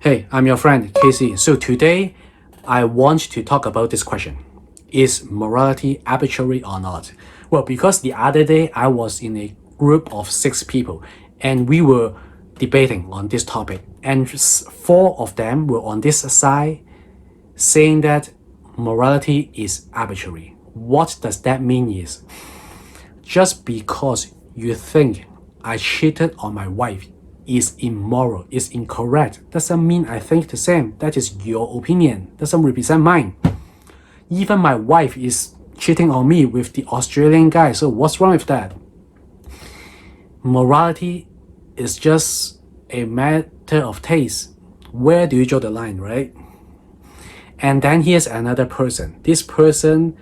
Hey, I'm your friend Casey. So today I want to talk about this question. Is morality arbitrary or not? Well, because the other day I was in a group of 6 people and we were debating on this topic, and 4 of them were on this side saying that morality is arbitrary. What does that mean is, just because you think I cheated on my wife is immoral, is incorrect, doesn't mean I think the same. That is your opinion, doesn't represent mine. Even my wife is cheating on me with the Australian guy, so what's wrong with that? Morality is just a matter of taste. Where do you draw the line, right? And then here's another person. This person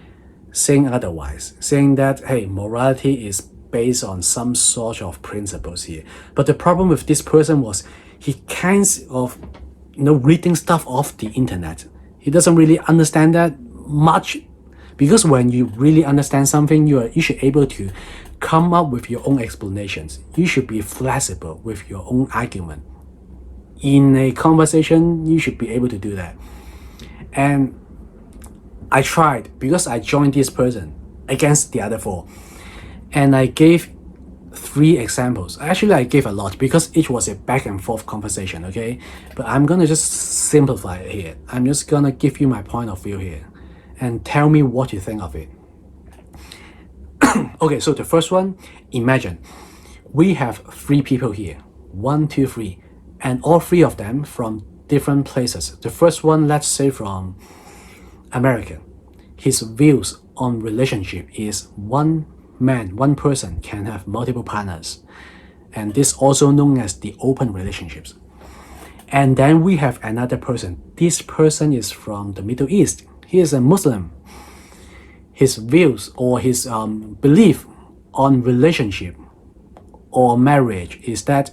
saying otherwise, saying that, hey, morality is based on some sort of principles here. But the problem with this person was he kind of, reading stuff off the internet. He doesn't really understand that much, because when you really understand something, you should able to come up with your own explanations. You should be flexible with your own argument. In a conversation, you should be able to do that. And I tried, because I joined this person against the other 4. And I gave 3 examples. Actually, I gave a lot because it was a back and forth conversation, okay? But I'm gonna just simplify it here. I'm just gonna give you my point of view here and tell me what you think of it. Okay, so the first one, imagine we have 3 people here. 1, 2, 3. And all 3 of them from different places. The first one, let's say from America. His views on relationship is one person can have multiple partners, and this also known as the open relationships. And then we have another person. This person is from the Middle East. He is a Muslim. His views or his belief on relationship or marriage is that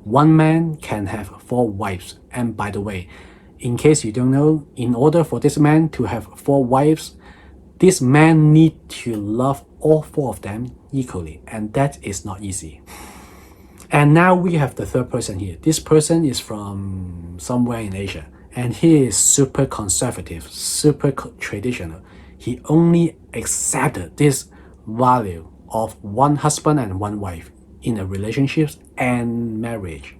one man can have 4 wives. And by the way, in case you don't know, in order for this man to have 4 wives, this man need to love all 4 of them equally, and that is not easy. And now we have the third person here. This person is from somewhere in Asia, and he is super conservative, super traditional. He only accepted this value of 1 husband and 1 wife in a relationship and marriage.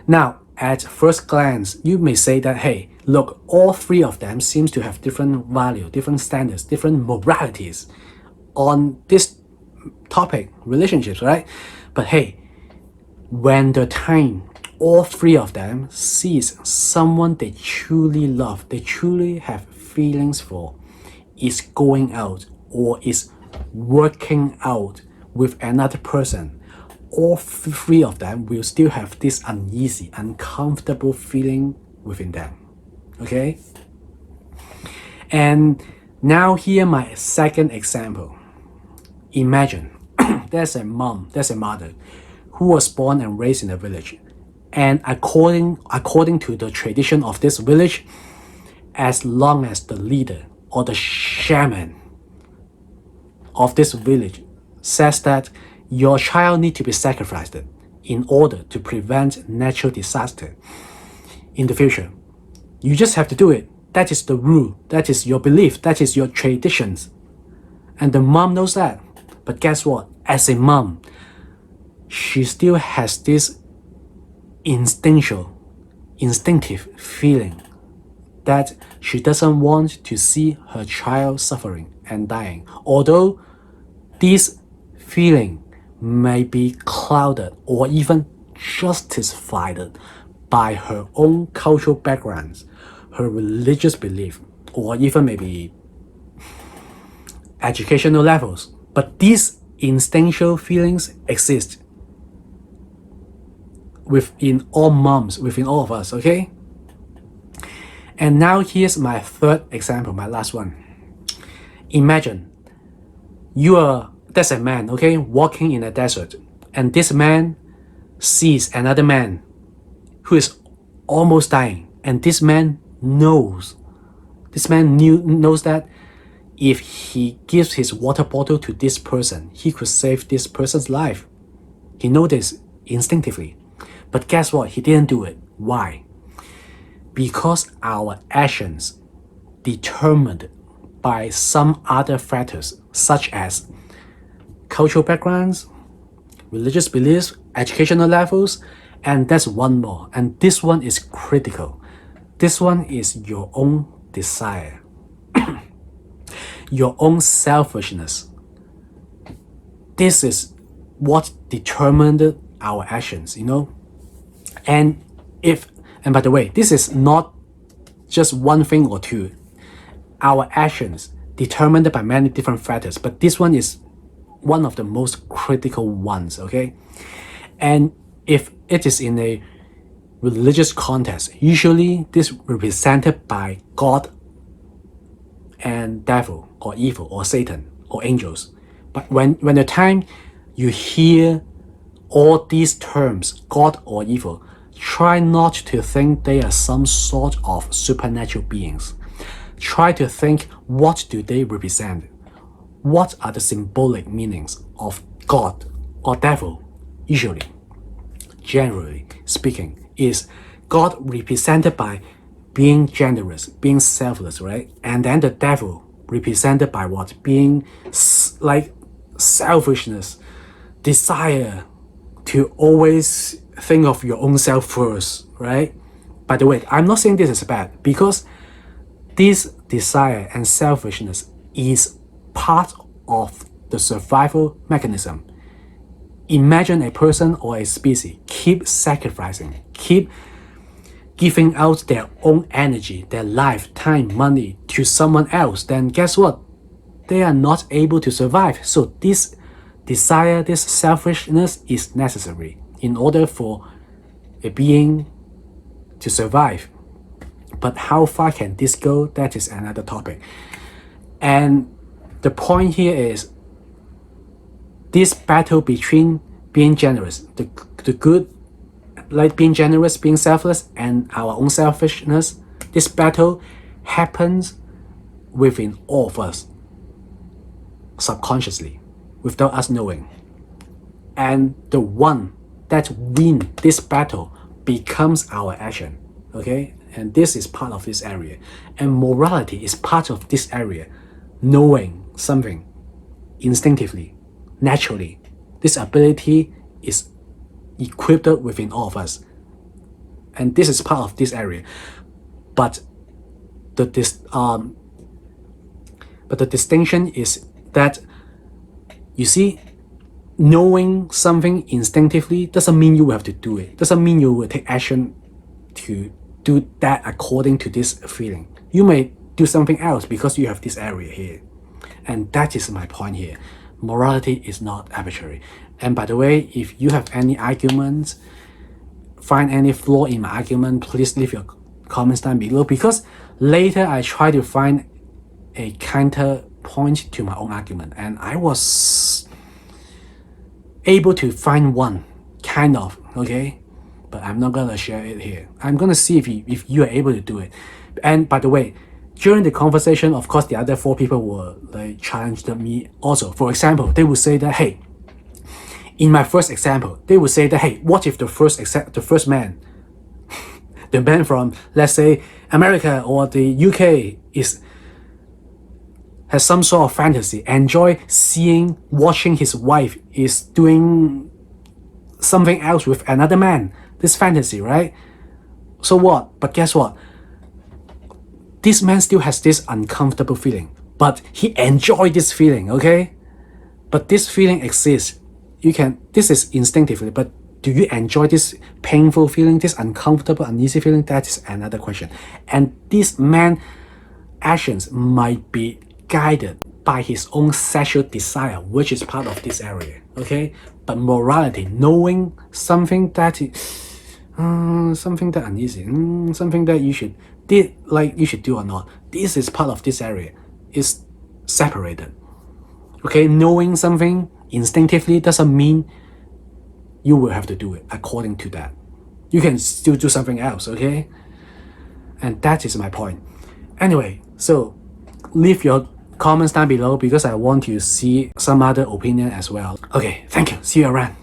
Now, at first glance, you may say that, hey, look, all 3 of them seems to have different value, different standards, different moralities on this topic, relationships, right? But hey, when the time all 3 of them sees someone they truly love, they truly have feelings for, is going out or is working out with another person, all 3 of them will still have this uneasy, uncomfortable feeling within them. Okay? And now here my second example. Imagine there's a mother who was born and raised in a village. And according to the tradition of this village, as long as the leader or the shaman of this village says that your child needs to be sacrificed in order to prevent natural disaster in the future, you just have to do it. That is the rule. That is your belief. That is your traditions. And the mom knows that. But guess what? As a mom, she still has this instinctive feeling that she doesn't want to see her child suffering and dying. Although this feeling may be clouded or even justified by her own cultural backgrounds, her religious belief, or even maybe educational levels. But these instinctual feelings exist within all moms, within all of us, okay? And now here's my third example, my last one. Imagine there's a man, okay, walking in a desert, and this man sees another man who is almost dying, and this man knows that if he gives his water bottle to this person, he could save this person's life. He knows this instinctively. But guess what? He didn't do it. Why? Because our actions determined by some other factors such as cultural backgrounds, religious beliefs, educational levels, and that's one more. And this one is critical. This one is your own desire, your own selfishness. This is what determined our actions, And by the way, this is not just one thing or two. Our actions determined by many different factors, but this one is one of the most critical ones, okay? And if it is in a religious context, usually this represented by God and devil or evil or Satan or angels. But when the time you hear all these terms, God or evil, try not to think they are some sort of supernatural beings. Try to think, what do they represent? What are the symbolic meanings of God or devil? Usually, generally speaking, is God represented by being generous, being selfless, right? And then the devil represented by what? Being like selfishness, desire to always think of your own self first, right? By the way, I'm not saying this is bad, because this desire and selfishness is part of the survival mechanism. Imagine a person or a species keep sacrificing, keep giving out their own energy, their life, time, money to someone else, then guess what? They are not able to survive. So this desire, this selfishness is necessary in order for a being to survive. But how far can this go? That is another topic. And the point here is this battle between being generous, the good, like being generous, being selfless, and our own selfishness, this battle happens within all of us, subconsciously, without us knowing. And the one that wins this battle becomes our action, okay? And this is part of this area. And morality is part of this area. Knowing something instinctively, naturally. This ability is equipped within all of us. And this is part of this area. But the distinction is that, you see, knowing something instinctively doesn't mean you have to do it. Doesn't mean you will take action to do that according to this feeling. You may do something else because you have this area here. And that is my point here. Morality is not arbitrary. And by the way, if you have any arguments, find any flaw in my argument, please leave your comments down below, because later I try to find a counterpoint to my own argument, and I was able to find one, kind of, okay? But I'm not gonna share it here. I'm gonna see if you are able to do it. And by the way, during the conversation, of course, the other 4 people were like challenged me also. For example, they would say that, hey, in my first example, they would say that, hey, what if the first man, the man from, let's say, America or the UK has some sort of fantasy, enjoy watching his wife is doing something else with another man. This fantasy, right? So what? But guess what? This man still has this uncomfortable feeling, but he enjoyed this feeling, okay? But this feeling exists. This is instinctively, but do you enjoy this painful feeling, this uncomfortable, uneasy feeling? That is another question. And this man's actions might be guided by his own sexual desire, which is part of this area, okay? But morality, knowing something that something that uneasy, something that you should do or not, this is part of this area, is separated, okay? Knowing something instinctively doesn't mean you will have to do it according to that. You can still do something else, okay? And that is my point. Anyway, so leave your comments down below because I want to see some other opinion as well. Okay, thank you. See you around.